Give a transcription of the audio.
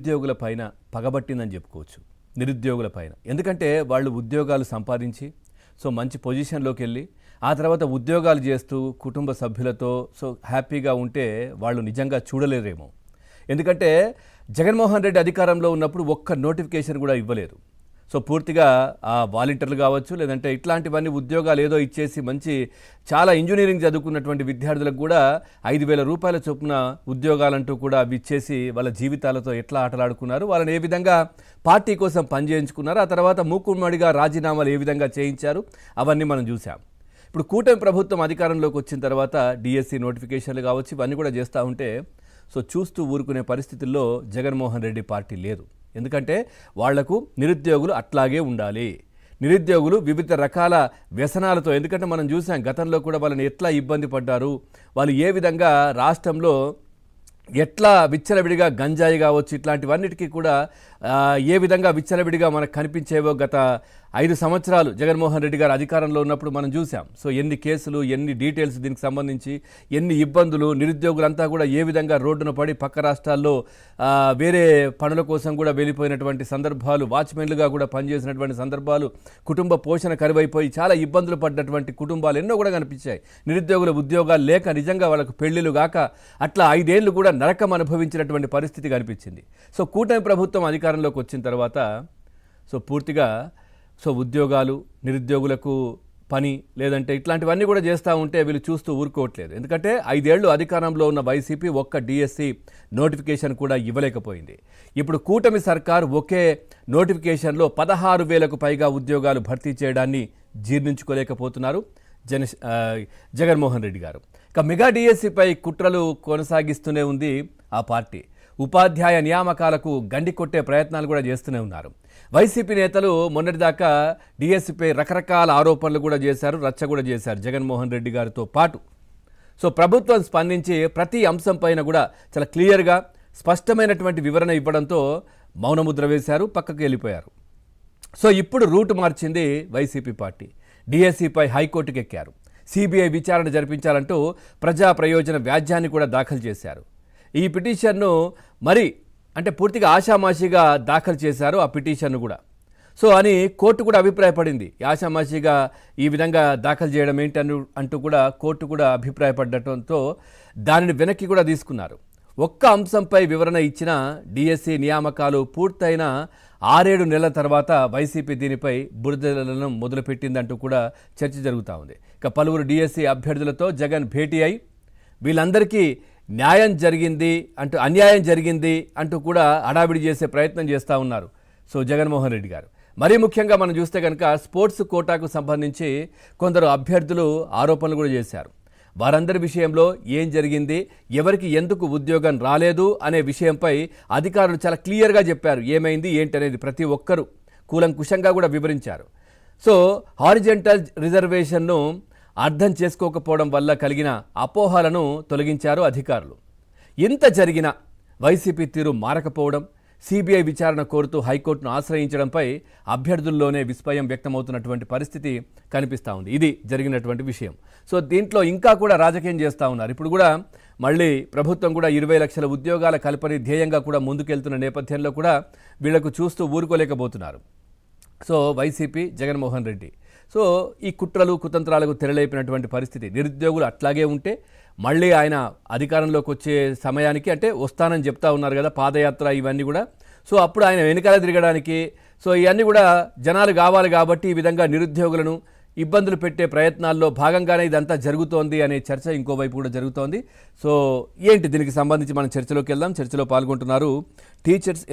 నిరుద్యోగుల పైన పగబట్టిందని చెప్పుకోవచ్చు. నిరుద్యోగుల పైన ఎందుకంటే వాళ్ళు ఉద్యోగాలు సంపాదించి మంచి పొజిషన్లోకి వెళ్ళి ఆ తర్వాత ఉద్యోగాలు చేస్తూ కుటుంబ సభ్యులతో హ్యాపీగా ఉంటే వాళ్ళు నిజంగా చూడలేరేమో. ఎందుకంటే జగన్మోహన్ రెడ్డి అధికారంలో ఉన్నప్పుడు ఒక్క నోటిఫికేషన్ కూడా ఇవ్వలేరు. పూర్తిగా వాలంటీర్లు కావచ్చు, లేదంటే ఇట్లాంటివన్నీ ఉద్యోగాలు ఏదో ఇచ్చేసి చాలా ఇంజనీరింగ్ చదువుకున్నటువంటి విద్యార్థులకు కూడా 5,000 రూపాయల చొప్పున ఉద్యోగాలంటూ కూడా అవి ఇచ్చేసి వాళ్ళ జీవితాలతో ఎట్లా ఆటలాడుకున్నారు, వాళ్ళని ఏ విధంగా పార్టీ కోసం పనిచేయించుకున్నారు, ఆ తర్వాత మూకుమ్మడిగా రాజీనామాలు ఏ విధంగా చేయించారు, అవన్నీ మనం చూసాం. ఇప్పుడు కూటమి ప్రభుత్వం అధికారంలోకి వచ్చిన తర్వాత డిఎస్సి నోటిఫికేషన్లు కావచ్చు, ఇవన్నీ కూడా చేస్తూ ఉంటే చూస్తూ ఊరుకునే పరిస్థితుల్లో జగన్మోహన్ రెడ్డి పార్టీ లేదు. ఎందుకంటే వాళ్లకు నిరుద్యోగులు అట్లాగే ఉండాలి. నిరుద్యోగులు వివిధ రకాల వ్యసనాలతో, ఎందుకంటే మనం చూసాం గతంలో కూడా వాళ్ళని ఎట్లా ఇబ్బంది పడ్డారు, వాళ్ళు ఏ విధంగా రాష్ట్రంలో ఎట్లా విచ్చలవిడిగా గంజాయి కావచ్చు ఇట్లాంటివన్నిటికీ కూడా ఏ విధంగా విచ్చలవిడిగా మనకు కనిపించేవో గత 5 సంవత్సరాలు జగన్మోహన్ రెడ్డి గారు అధికారంలో ఉన్నప్పుడు మనం చూసాం. ఎన్ని కేసులు, ఎన్ని డీటెయిల్స్ దీనికి సంబంధించి, ఎన్ని ఇబ్బందులు, నిరుద్యోగులంతా కూడా ఏ విధంగా రోడ్డున పడి పక్క రాష్ట్రాల్లో వేరే పనుల కోసం కూడా వెళ్ళిపోయినటువంటి సందర్భాలు, వాచ్మెన్లుగా కూడా పనిచేసినటువంటి సందర్భాలు, కుటుంబ పోషణ కరువైపోయి చాలా ఇబ్బందులు పడ్డటువంటి కుటుంబాలు ఎన్నో కూడా కనిపించాయి. నిరుద్యోగుల ఉద్యోగాలు లేక నిజంగా వాళ్ళకు పెళ్లిళ్ళు గాక అట్లా 5 ఏళ్ళు కూడా నరకం అనుభవించినటువంటి పరిస్థితి కనిపించింది. కూటమి ప్రభుత్వం అధికారంలోకి వచ్చిన తర్వాత పూర్తిగా ఉద్యోగాలు, నిరుద్యోగులకు పని, లేదంటే ఇట్లాంటివన్నీ కూడా చేస్తూ ఉంటే వీళ్ళు చూస్తూ ఊరుకోవట్లేదు. ఎందుకంటే 5 ఏళ్ళు అధికారంలో ఉన్న వైసీపీ ఒక్క డిఎస్సి నోటిఫికేషన్ కూడా ఇవ్వలేకపోయింది. ఇప్పుడు కూటమి సర్కార్ ఒకే నోటిఫికేషన్లో 16,000కు పైగా ఉద్యోగాలు భర్తీ చేయడాన్ని జీర్ణించుకోలేకపోతున్నారు జగన్మోహన్ రెడ్డి గారు. ఇక మెగా డిఎస్సిపై కుట్రలు కొనసాగిస్తూనే ఉంది ఆ పార్టీ. ఉపాధ్యాయ నియామకాలకు గండి కొట్టే ప్రయత్నాలు కూడా చేస్తూనే ఉన్నారు. వైసీపీ నేతలు మొన్నటిదాకా డిఎస్సిపై రకరకాల ఆరోపణలు కూడా చేశారు, రచ్చ కూడా చేశారు జగన్మోహన్ రెడ్డి గారితో పాటు. ప్రభుత్వం స్పందించి ప్రతి అంశం పైన కూడా చాలా క్లియర్గా స్పష్టమైనటువంటి వివరణ ఇవ్వడంతో మౌనముద్ర వేశారు, పక్కకు వెళ్ళిపోయారు. ఇప్పుడు రూటు మార్చింది వైసీపీ పార్టీ. డిఎస్సిపై హైకోర్టుకు ఎక్కారు. సిబిఐ విచారణ జరిపించాలంటూ ప్రజా ప్రయోజన వ్యాజ్యాన్ని కూడా దాఖలు చేశారు. ఈ పిటిషన్ను పూర్తిగా ఆషామాషిగా దాఖలు చేశారు ఆ పిటిషన్ను కూడా. అని కోర్టు కూడా అభిప్రాయపడింది. ఆషామాషిగా ఈ విధంగా దాఖలు చేయడం ఏంటి అంటూ కూడా కోర్టు కూడా అభిప్రాయపడటంతో దానిని వెనక్కి కూడా తీసుకున్నారు. ఒక్క అంశంపై వివరణ ఇచ్చిన డిఎస్సి నియామకాలు పూర్తయిన 6-7 నెలల తర్వాత వైసీపీ దీనిపై బురదలను మొదలుపెట్టిందంటూ కూడా చర్చ జరుగుతూ ఉంది. ఇక పలువురు డిఎస్సి అభ్యర్థులతో జగన్ భేటీ అయి వీళ్ళందరికీ న్యాయం జరిగింది అంటూ, అన్యాయం జరిగింది అంటూ కూడా హడావిడి చేసే ప్రయత్నం చేస్తూ ఉన్నారు జగన్మోహన్ రెడ్డి గారు. మరీ ముఖ్యంగా మనం చూస్తే కనుక స్పోర్ట్స్ కోటాకు సంబంధించి కొందరు అభ్యర్థులు ఆరోపణలు కూడా చేశారు. వారందరి విషయంలో ఏం జరిగింది, ఎవరికి ఎందుకు ఉద్యోగం రాలేదు అనే విషయంపై అధికారులు చాలా క్లియర్గా చెప్పారు. ఏమైంది ఏంటి అనేది ప్రతి ఒక్కరూ కూలంకుషంగా కూడా వివరించారు. హారిజెంటల్ రిజర్వేషన్ను అర్థం చేసుకోకపోవడం వల్ల కలిగిన అపోహలను తొలగించారు అధికారులు. ఇంత జరిగిన వైసీపీ తీరు మారకపోవడం, సిబిఐ విచారణ కోరుతూ హైకోర్టును ఆశ్రయించడంపై అభ్యర్థుల్లోనే విస్మయం వ్యక్తమవుతున్నటువంటి పరిస్థితి కనిపిస్తూ ఉంది. ఇది జరిగినటువంటి విషయం. దీంట్లో ఇంకా కూడా రాజకీయం చేస్తూ ఉన్నారు. ఇప్పుడు కూడా మళ్ళీ ప్రభుత్వం కూడా 20 లక్షల ఉద్యోగాల కల్పన ధ్యేయంగా కూడా ముందుకెళ్తున్న నేపథ్యంలో కూడా వీళ్లకు చూస్తూ ఊరుకోలేకపోతున్నారు వైసీపీ, జగన్మోహన్ రెడ్డి. ఈ కుట్రలు కుతంత్రాలకు తెరలేపినటువంటి పరిస్థితి. నిరుద్యోగులు అట్లాగే ఉంటే మళ్ళీ ఆయన అధికారంలోకి వచ్చే సమయానికి, వస్తానని చెప్తా ఉన్నారు కదా, పాదయాత్ర ఇవన్నీ కూడా, అప్పుడు ఆయన వెనకాల తిరగడానికి ఇవన్నీ కూడా జనాలు కావాలి కాబట్టి ఈ విధంగా నిరుద్యోగులను ఇబ్బందులు పెట్టే ప్రయత్నాల్లో భాగంగానే ఇదంతా జరుగుతోంది అనే చర్చ ఇంకోవైపు కూడా జరుగుతోంది. ఏంటి దీనికి సంబంధించి మనం చర్చలోకి వెళ్దాం. చర్చలో పాల్గొంటున్నారు టీచర్స్